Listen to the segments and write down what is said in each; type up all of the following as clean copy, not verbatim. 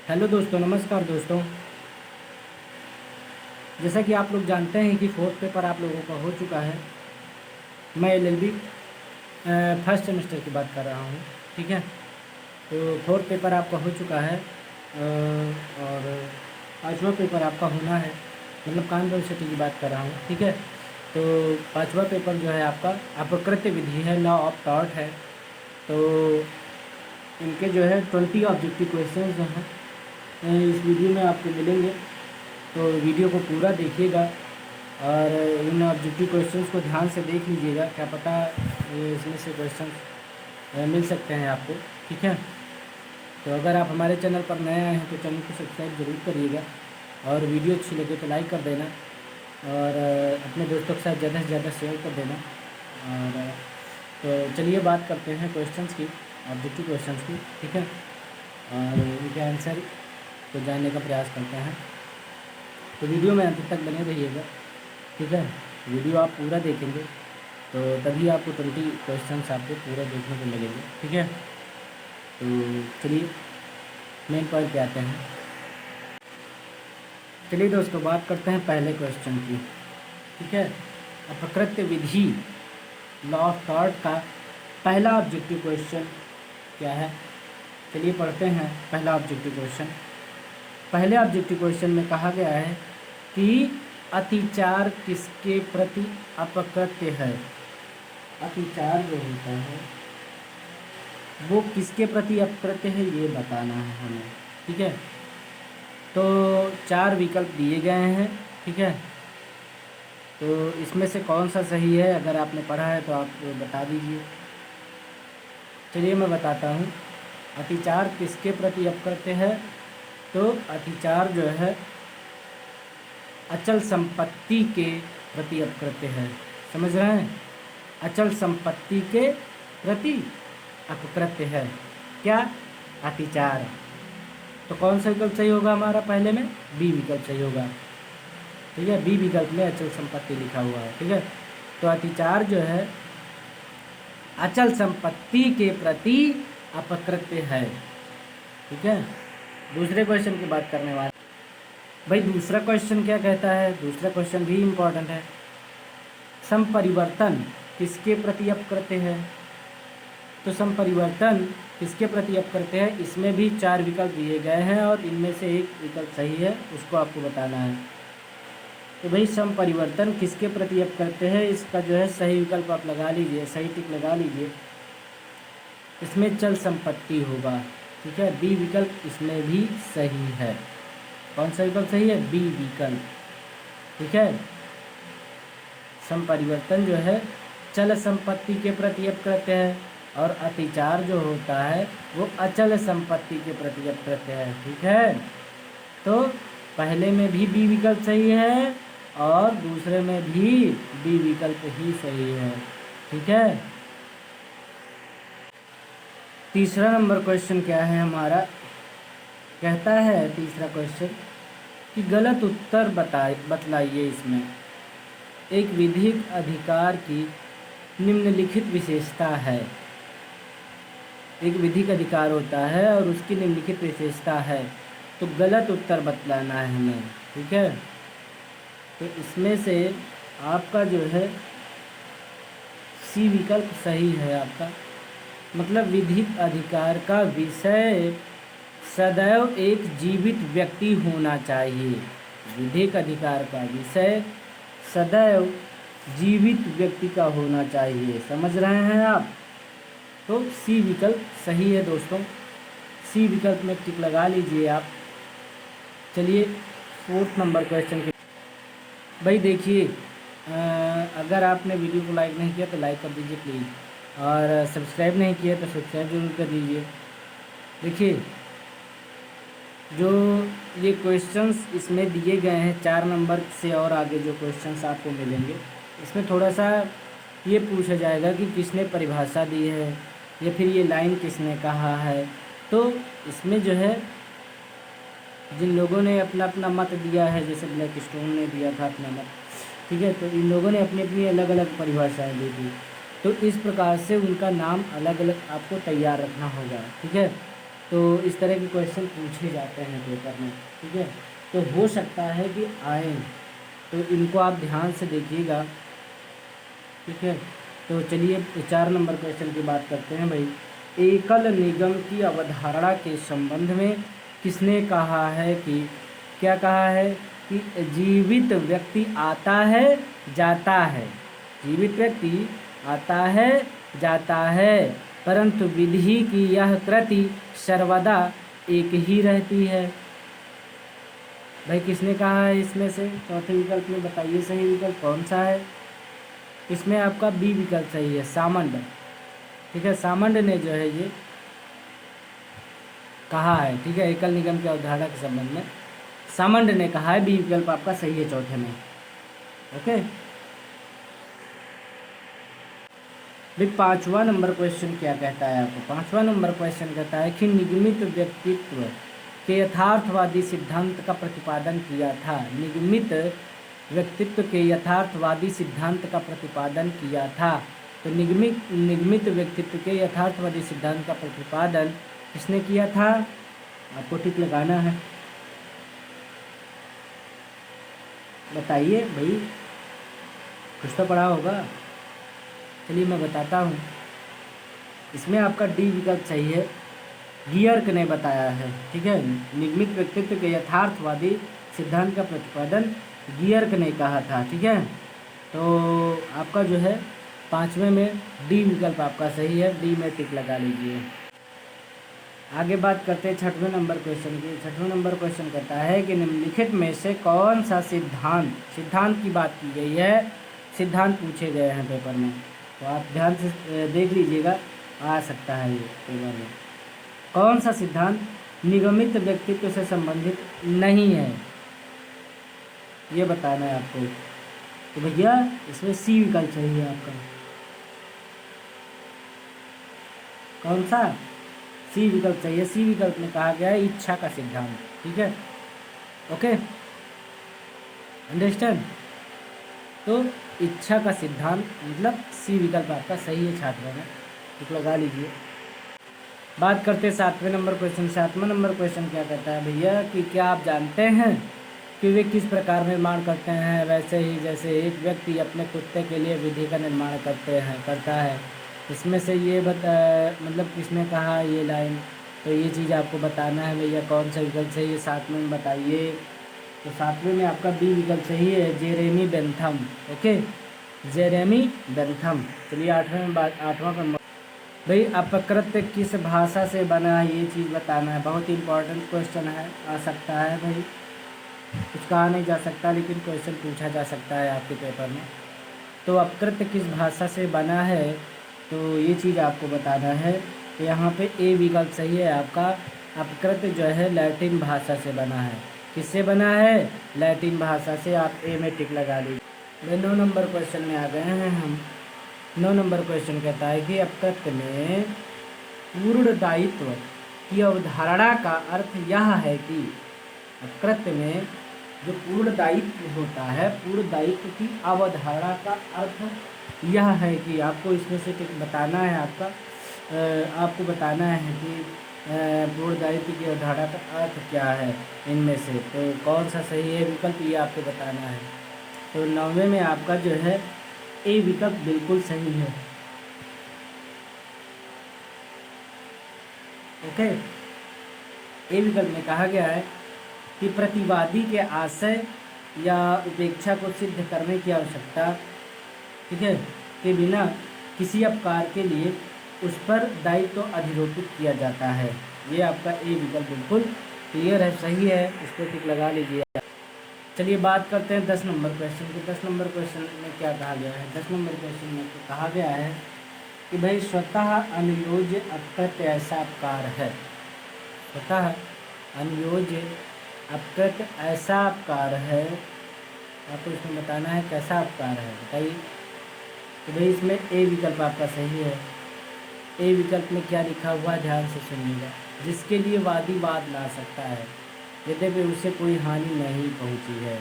Hello दोस्तों, नमस्कार दोस्तों। जैसा कि आप लोग जानते हैं कि फोर्थ पेपर आप लोगों का हो चुका है। मैं एलएलबी फर्स्ट सेमेस्टर की बात कर रहा हूँ। ठीक है, तो फोर्थ पेपर आपका हो चुका है और पांचवा पेपर आपका होना है। मतलब कान यूनिवर्सिटी की बात कर रहा हूँ। ठीक है, तो पांचवा पेपर जो है आपका अपकृत्य विधि है, लॉ ऑफ थॉट है। तो इनके जो है 20 ऑब्जेक्टिव क्वेश्चन जो हैं इस वीडियो में आपको मिलेंगे। तो वीडियो को पूरा देखिएगा और इन ऑब्जेक्टिव क्वेश्चंस को ध्यान से देख लीजिएगा, क्या पता इसमें से क्वेश्चन मिल सकते हैं आपको। ठीक है, तो अगर आप हमारे चैनल पर नए आए हैं तो चैनल को सब्सक्राइब ज़रूर करिएगा और वीडियो अच्छी लगे तो लाइक कर देना और अपने दोस्तों के साथ ज़्यादा से ज़्यादा शेयर कर देना। और तो चलिए बात करते हैं क्वेश्चंस की, ऑब्जेक्टिव क्वेश्चंस की। ठीक है, और इनके आंसर को जानने का प्रयास करते हैं। तो वीडियो में अंत तक बने रहिएगा। ठीक है, वीडियो आप पूरा देखेंगे तो तभी आपको 20 क्वेश्चंस आपको पूरा देखने को लगेंगे। ठीक है, तो चलिए मेन पॉइंट पे आते हैं। चलिए दोस्तों, बात करते हैं पहले क्वेश्चन की। ठीक है, अपकृत्य विधि लॉ ऑफ थॉट का पहला ऑब्जेक्टिव क्वेश्चन क्या है, चलिए पढ़ते हैं पहला ऑब्जेक्टिव क्वेश्चन। पहले ऑब्जेक्टिव क्वेश्चन में कहा गया है कि अतिचार किसके प्रति अपकृत्य है। अतिचार जो होता है वो किसके प्रति अपकृत्य है ये बताना है हमें। ठीक है, तो 4 विकल्प दिए गए हैं। ठीक है, तो इसमें से कौन सा सही है, अगर आपने पढ़ा है तो आप बता दीजिए। चलिए मैं बताता हूँ। अतिचार किसके प्रति अपकृत्य है, तो अतिचार जो है अचल संपत्ति के प्रति अपकृत्य है। समझ रहे हैं, अचल संपत्ति के प्रति अपकृत्य है क्या, अतिचार। तो कौन सा विकल्प सही होगा हमारा, पहले में बी विकल्प सही होगा। ठीक है, बी विकल्प में अचल संपत्ति लिखा हुआ है। ठीक है, तो अतिचार जो है अचल संपत्ति के प्रति अपकृत्य है। ठीक है, दूसरे क्वेश्चन की बात करने वाले भाई, दूसरा क्वेश्चन क्या कहता है, दूसरा क्वेश्चन भी इम्पोर्टेंट है। संपरिवर्तन किसके प्रति अपकृत्य है, तो संपरिवर्तन किसके प्रति अपकृत्य है, इसमें भी 4 विकल्प दिए गए हैं और इनमें से एक विकल्प सही है, उसको आपको बताना है। तो भाई संपरिवर्तन किसके प्रति अपकृत्य है, इसका जो है सही विकल्प आप लगा लीजिए, सही टिक लगा लीजिए। इसमें चल संपत्ति होगा। ठीक है, बी विकल्प इसमें भी सही है। कौन सा विकल्प सही है, बी विकल्प। ठीक है, संपरिवर्तन जो है चल संपत्ति के प्रति अपकृत्य है और अतिचार जो होता है वो अचल संपत्ति के प्रति अपकृत्य है। ठीक है, तो पहले में भी बी विकल्प सही है और दूसरे में भी बी विकल्प ही सही है। ठीक है, तीसरा नंबर क्वेश्चन क्या है हमारा, कहता है तीसरा क्वेश्चन कि गलत उत्तर बतलाइए। इसमें एक विधिक अधिकार की निम्नलिखित विशेषता है। एक विधिक अधिकार होता है और उसकी निम्नलिखित विशेषता है, तो गलत उत्तर बतलाना है हमें। ठीक है, तो इसमें से आपका जो है सी विकल्प सही है आपका। मतलब विधिक अधिकार का विषय सदैव एक जीवित व्यक्ति होना चाहिए। विधिक अधिकार का विषय सदैव जीवित व्यक्ति का होना चाहिए। समझ रहे हैं आप, तो सी विकल्प सही है दोस्तों, सी विकल्प में टिक लगा लीजिए आप। चलिए फोर्थ नंबर क्वेश्चन के भाई देखिए, अगर आपने वीडियो को लाइक नहीं किया तो लाइक कर दीजिए प्लीज़, और सब्सक्राइब नहीं किया तो सब्सक्राइब जरूर कर दीजिए। देखिए जो ये क्वेश्चंस इसमें दिए गए हैं 4 नंबर से और आगे जो क्वेश्चंस आपको मिलेंगे, इसमें थोड़ा सा ये पूछा जाएगा कि किसने परिभाषा दी है या फिर ये लाइन किसने कहा है। तो इसमें जो है जिन लोगों ने अपना अपना मत दिया है, जैसे ब्लैक स्टोन ने दिया था अपना मत, ठीक है, तो इन लोगों ने अपनी अपनी अलग अलग परिभाषाएं दी थी। तो इस प्रकार से उनका नाम अलग अलग आपको तैयार रखना होगा। ठीक है, तो इस तरह के क्वेश्चन पूछे जाते हैं पेपर में, ठीक है। तो हो सकता है कि आए, तो इनको आप ध्यान से देखिएगा, ठीक है। तो चलिए 4 नंबर क्वेश्चन की बात करते हैं भाई। एकल निगम की अवधारणा के संबंध में किसने कहा है कि, क्या कहा है कि जीवित व्यक्ति आता है जाता है, जीवित व्यक्ति आता है जाता है, परंतु विधि की यह कृति सर्वदा एक ही रहती है। भाई किसने कहा है इसमें से? चौथे विकल्प में बताइए सही विकल्प कौन सा है। इसमें आपका बी विकल्प सही है, सामंड, ठीक है। सामंड ने जो है ये कहा है, ठीक है, एकल निगम की अवधारणा के संबंध में सामंड ने कहा है। बी विकल्प आपका सही है चौथे में, ओके। भाई 5वां नंबर क्वेश्चन क्या कहता है आपको? 5वां नंबर क्वेश्चन कहता है कि निगमित व्यक्तित्व के यथार्थवादी सिद्धांत का प्रतिपादन किया था। निगमित व्यक्तित्व के यथार्थवादी सिद्धांत का प्रतिपादन किया था। तो निगमित व्यक्तित्व के यथार्थवादी सिद्धांत का प्रतिपादन किसने किया था? आपको टिक लगाना है, बताइए भाई, कुछ तो पढ़ा होगा। चलिए मैं बताता हूँ। इसमें आपका डी विकल्प सही है, गियर्क ने बताया है, ठीक है। निगमित व्यक्तित्व के यथार्थवादी सिद्धांत का प्रतिपादन गियर्क ने कहा था, ठीक है। तो आपका जो है 5वें में डी विकल्प आपका सही है, डी में टिक लगा लीजिए। आगे बात करते हैं 6वें नंबर क्वेश्चन की। 6वें नंबर क्वेश्चन कहता है कि निम्नलिखित में से कौन सा सिद्धांत की बात की गई है, सिद्धांत पूछे गए हैं पेपर में, तो आप ध्यान से देख लीजिएगा, आ सकता है ये पेपर में। कौन सा सिद्धांत निगमित व्यक्तित्व से संबंधित नहीं है, ये बताना है आपको। तो भैया इसमें सी विकल्प सही है आपका। कौन सा? सी विकल्प सही है। सी विकल्प में कहा गया है इच्छा का सिद्धांत, ठीक है, ओके, अंडरस्टैंड। तो इच्छा का सिद्धांत मतलब सी विकल्प आपका सही है छात्रों में, टिक लगा लीजिए। बात करते हैं 7वें नंबर क्वेश्चन। 7वां नंबर क्वेश्चन क्या कहता है भैया कि क्या आप जानते हैं कि वे किस प्रकार निर्माण करते हैं, वैसे ही जैसे एक व्यक्ति अपने कुत्ते के लिए विधि का निर्माण करता है। इसमें से ये मतलब किसने कहा ये लाइन, तो ये चीज़ आपको बताना है भैया, कौन सा विकल्प सही है 7वें में बताइए। तो 7वें में आपका बी विकल्प सही है, Jeremy Bentham, okay, Jeremy Bentham. चलिए 8वां नंबर भाई, अपकृत किस भाषा से बना है, ये चीज़ बताना है। बहुत ही इंपॉर्टेंट क्वेश्चन है, आ सकता है भाई, कुछ कहा नहीं जा सकता लेकिन क्वेश्चन पूछा जा सकता है आपके पेपर में। तो अपकृत किस भाषा से बना है, तो ये चीज़ आपको बताना है। तो यहाँ पे ए विकल्प सही है आपका, अपकृत जो है लैटिन भाषा से बना है। किससे बना है? लैटिन भाषा से। आप ए में टिक लगा लीजिए। 9 नंबर क्वेश्चन में आ गए हैं हम। 9 नंबर क्वेश्चन कहता है कि अपकृत में पूर्ण दायित्व की अवधारणा का अर्थ यह है कि, अपकृत में जो पूर्ण दायित्व होता है, पूर्ण दायित्व की अवधारणा का अर्थ यह है कि, आपको इसमें से बताना है आपको बताना है कि पूर्ण दायित्व की अवधारणा का अर्थ क्या है इनमें से, तो कौन सा सही है विकल्प, ये आपको बताना है। तो 9वें में आपका जो है ए विकल्प बिल्कुल सही है, ओके। ए विकल्प में कहा गया है कि प्रतिवादी के आशय या उपेक्षा को सिद्ध करने की आवश्यकता, ठीक है, के बिना किसी अपकार के लिए उस पर दायित्व अधिरोपित किया जाता है। ये आपका ए विकल्प बिल्कुल क्लियर है, सही है, इस पर टिक लगा लीजिए। चलिए बात करते हैं 10 नंबर क्वेश्चन की। 10 नंबर क्वेश्चन में क्या कहा गया है? 10 नंबर क्वेश्चन में तो कहा गया है कि भाई स्वतः अनुयोज्य अपकृत ऐसा अपकार है। स्वतः अनुयोज्य अपकृत ऐसा अपकार है, आपको इसमें बताना है कैसा अपकार है, बताइए। तो भाई इसमें ए विकल्प आपका सही है। ए विकल्प में क्या लिखा हुआ है ध्यान से सुनिएगा, जिसके लिए वादी वाद ला सकता है यद्यपि उसे कोई हानि नहीं पहुंची है।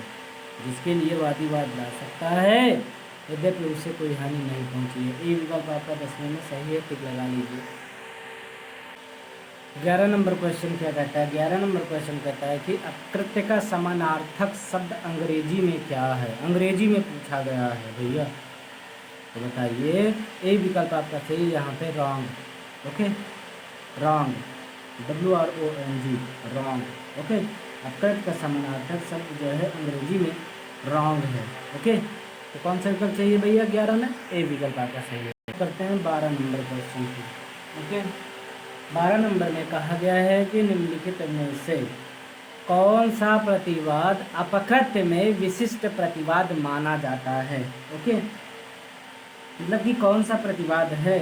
जिसके लिए वादी वाद ला सकता है यद्यपि उसे कोई हानि नहीं पहुंची है। ए विकल्प आपका 10वें में सही है, टिक लगा लीजिए। 11 नंबर क्वेश्चन क्या कहता है? 11 नंबर क्वेश्चन कहता है कि अकृत्य का समानार्थक शब्द अंग्रेजी में क्या है? अंग्रेजी में पूछा गया है भैया, तो बताइए। ए विकल्प आपका सही, यहाँ पे wrong. Okay, wrong, WRONG, wrong. Okay, अकृत्य का समानार्थक शब्द जो है अंग्रेजी में रॉन्ग है। ओके, तो कौन सा विकल्प चाहिए भैया 11 में? ए विकल्प आपका सही है। करते हैं 12 नंबर क्वेश्चन की। ओके, 12 नंबर में कहा गया है कि निम्नलिखित में से कौन सा प्रतिवाद अपकृत्य में विशिष्ट प्रतिवाद माना जाता है? ओके, मतलब कि कौन सा प्रतिवाद है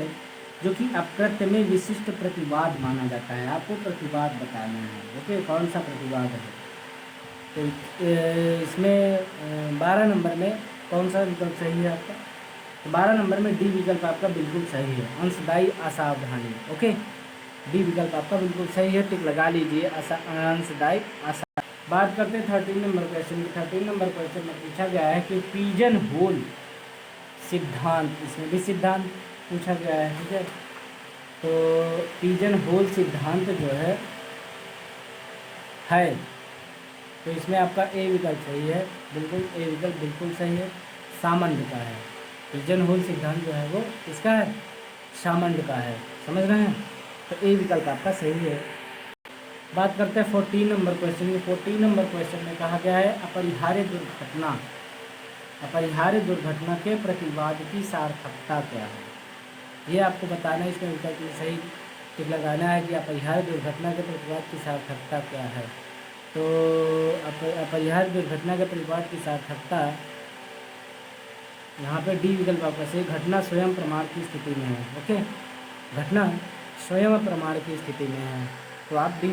जो कि अपकृत्य में विशिष्ट प्रतिवाद माना जाता है, आपको प्रतिवाद बताना है। ओके, कौन सा प्रतिवाद है? तो इसमें 12 नंबर में कौन सा विकल्प सही है आपका? तो 12 नंबर में डी विकल्प आपका बिल्कुल सही है, अंशदायी असावधानी। ओके, डी विकल्प आपका बिल्कुल सही है, टिक लगा लीजिए, अंशदायी असा। बात करते हैं 13 नंबर क्वेश्चन की। 13 नंबर क्वेश्चन में पूछा गया है कि पिजन होल सिद्धांत, इसमें भी सिद्धांत पूछा गया है। ठीक है, तो पिजन होल सिद्धांत जो है तो इसमें आपका ए विकल्प सही है, बिल्कुल ए विकल्प बिल्कुल सही है, सामंत का है। पिजन होल सिद्धांत जो है वो किसका है? सामंत का है, समझ रहे हैं? तो ए विकल्प आपका सही है। बात करते हैं 14 नंबर क्वेश्चन की। 14 नंबर क्वेश्चन में कहा गया है अपरिहार्य दुर्घटना के प्रतिवाद की सार्थकता क्या है? ये आपको बताना है, इसमें विकल्प सही टिक लगाना है कि अपरिहार्य दुर्घटना के प्रतिवाद की सार्थकता क्या है। तो अपरिहार्य दुर्घटना के प्रतिवाद की सार्थकता यहाँ पे डी विकल्प आपका सही, घटना स्वयं प्रमाण की स्थिति में है। ओके, घटना स्वयं प्रमाण की स्थिति में है, तो आप डी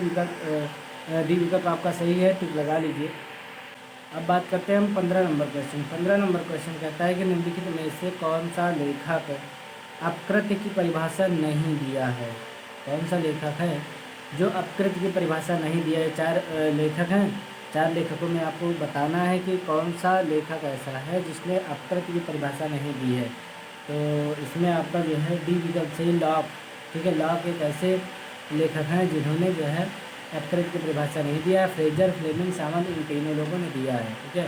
विकल्प आपका सही है, टिक लगा लीजिए। अब बात करते हैं हम 15 नंबर क्वेश्चन। 15 नंबर क्वेश्चन कहता है कि निम्नलिखित में से कौन सा लेखक अपकृत्य की परिभाषा नहीं दिया है? कौन सा लेखक है जो अपकृत्य की परिभाषा नहीं दिया है? 4 लेखक हैं, 4 लेखकों में आपको बताना है कि कौन सा लेखक ऐसा है जिसने अपकृत्य की परिभाषा नहीं दी है। तो इसमें आपका जो है डी विकल्प सही, लॉक। ठीक है, लॉक एक ऐसे लेखक हैं जिन्होंने जो है अपकृत्य की परिभाषा नहीं दिया है। फ्रेजर, फ्लेमिंग, सामंत, इन तीनों लोगों ने दिया है। ठीक है,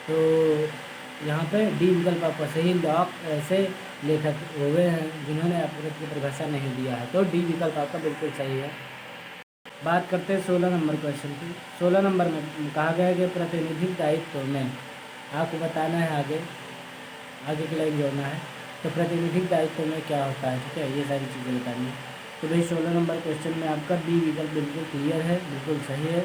तो यहाँ पे डी विकल्प आपका सही, लॉक ऐसे लेखक हो गए हैं जिन्होंने अपकृत्य की परिभाषा नहीं दिया है, तो डी विकल्प आपका बिल्कुल सही है। बात करते हैं 16 नंबर क्वेश्चन की। 16 नंबर में कहा गया है कि प्रतिनिधिक दायित्व में आपको बताना है, आगे की लाइन जोड़ना है। तो प्रतिनिधिक दायित्व में क्या होता है? ठीक है, ये सारी चीज़ें बतानी है। तो भाई 16 नंबर क्वेश्चन में आपका बी विकल्प बिल्कुल क्लियर है, बिल्कुल सही है।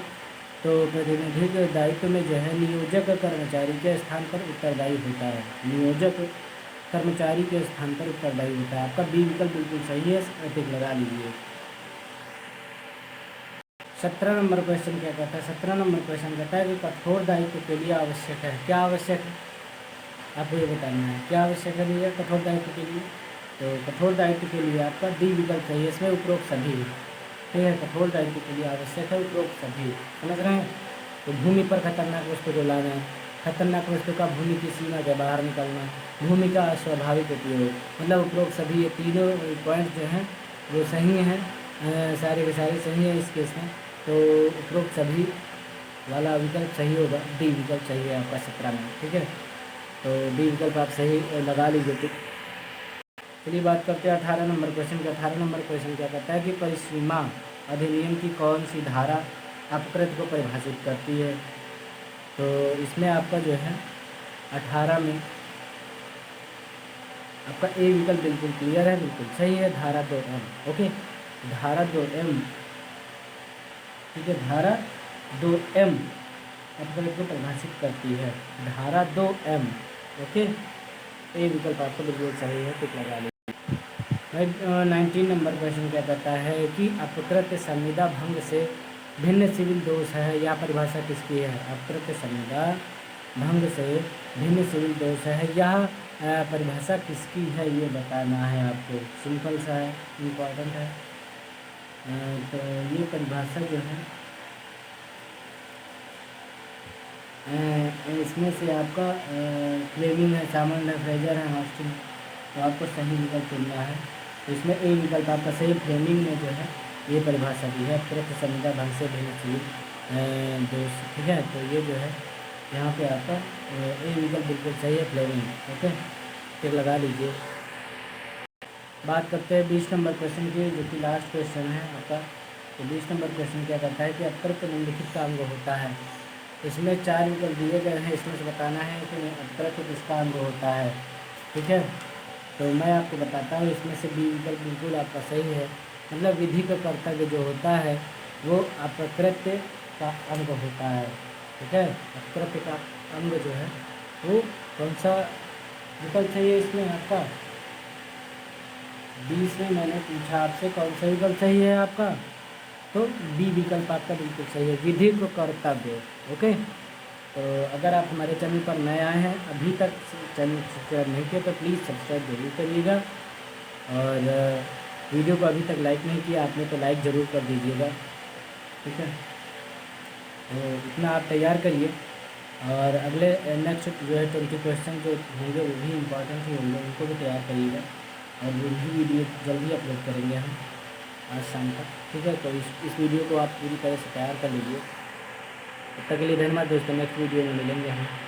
तो प्रतिनिधिक दायित्व में जो है नियोजक कर्मचारी के स्थान पर उत्तरदायी होता है, नियोजक कर्मचारी के स्थान पर उत्तरदायी होता है। आपका बी विकल्प बिल्कुल सही है, टिक लगा लीजिए। 17 नंबर क्वेश्चन क्या कहता है? 17 नंबर क्वेश्चन कहता है कि कठोर दायित्व के लिए आवश्यक है, क्या आवश्यक है आपको ये बताना है, क्या आवश्यक है भैया कठोर दायित्व के लिए? तो कठोर दायित्व के लिए आपका डी विकल्प सही है, इसमें उपरोक्त सभी। ठीक है, कठोर दायित्व के लिए आवश्यक है उपरोक्त सभी, समझ रहे हैं? तो भूमि पर खतरनाक वस्तु को लाना, खतरनाक वस्तु का भूमि की सीमा के बाहर निकलना, भूमि का अस्वाभाविक उपयोग, मतलब उपरोक्त सभी, ये तीनों पॉइंट जो हैं वो सही हैं, सारे के सारे सही हैं इस केस में। तो उपरोक्त सभी वाला विकल्प सही होगा, डी विकल्प सही है आपका 17 में। ठीक है, तो डी विकल्प आप सही लगा लीजिए। चलिए बात करते हैं 18 नंबर क्वेश्चन का। 18 नंबर क्वेश्चन क्या कहता है कि परिसीमा अधिनियम की कौन सी धारा अपकृत्य को परिभाषित करती है? तो इसमें आपका जो है 18 में आपका ए विकल्प बिल्कुल क्लियर है, बिल्कुल सही है, धारा 2M। ओके, धारा 2M, ठीक है, धारा 2M अपकृत्य को परिभाषित करती है, धारा 2M। ओके, ए विकल्प आपको बिल्कुल सही है, टिक लगा लीजिए। 19 नंबर क्वेश्चन क्या कहता है कि अपकृत्य संविदा भंग से भिन्न सिविल दोष है, यह परिभाषा किसकी है? अपकृत्य संविदा भंग से भिन्न सिविल दोष है, यह परिभाषा किसकी है ये बताना है आपको। सिंपल सा है, इम्पॉर्टेंट है। तो ये परिभाषा जो है इसमें से आपका फ्लेमिंग है, सामंत है, फ्रेजर है, ऑस्टिन, तो आपको सही विकल्प चुनना है। तो इसमें ए विकल्प आपका सही, फ्लेमिंग में जो है ये परिभाषा दी है, अतिरिक्त संविदा ढंग से देना चाहिए दोस्त, ठीक है। तो ये जो है यहाँ पे आपका ए विकल्प बिल्कुल सही है, फ्लेमिंग। ओके, फिर लगा लीजिए। बात करते हैं 20 नंबर क्वेश्चन की, जो कि लास्ट क्वेश्चन है आपका। तो 20 नंबर क्वेश्चन क्या करता है कि अतिरिक्त निम्नलिखित का अंग होता है। इसमें 4 विकल्प दिए गए हैं, इसमें से बताना है कि अतिरिक्त किसका अंग होता है, ठीक है। तो मैं आपको बताता हूँ, इसमें से बी विकल्प बिल्कुल आपका सही है। मतलब विधि का कर्तव्य जो होता है वो आपका कृत्य का अंग होता है, ठीक है। कृत्य का अंग जो है वो कौन सा विकल्प सही है इसमें आपका? 20 में मैंने पूछा आपसे कौन सा विकल्प सही है आपका, तो बी विकल्प आपका बिल्कुल सही है, विधि को कर्तव्य। ओके, तो अगर आप हमारे चैनल पर नए आए हैं, अभी तक चैनल सब्सक्राइब नहीं किया, तो प्लीज़ सब्सक्राइब जरूर करिएगा। और वीडियो को अभी तक लाइक नहीं किया आपने तो लाइक ज़रूर कर दीजिएगा, ठीक है। तो इतना आप तैयार करिए, और अगले नेक्स्ट जो है 20 क्वेश्चन जो होंगे वो भी इम्पोर्टेंट ही होंगे, उनको भी तैयार करिएगा। और वो भी वीडियो जल्दी अपलोड करेंगे हम आज शाम तक, ठीक है। तो इस वीडियो को आप पूरी तरह से तैयार कर लीजिए। तब तक के लिए धन्यवाद दोस्तों, नेक्स्ट वीडियो में मिलेंगे हम।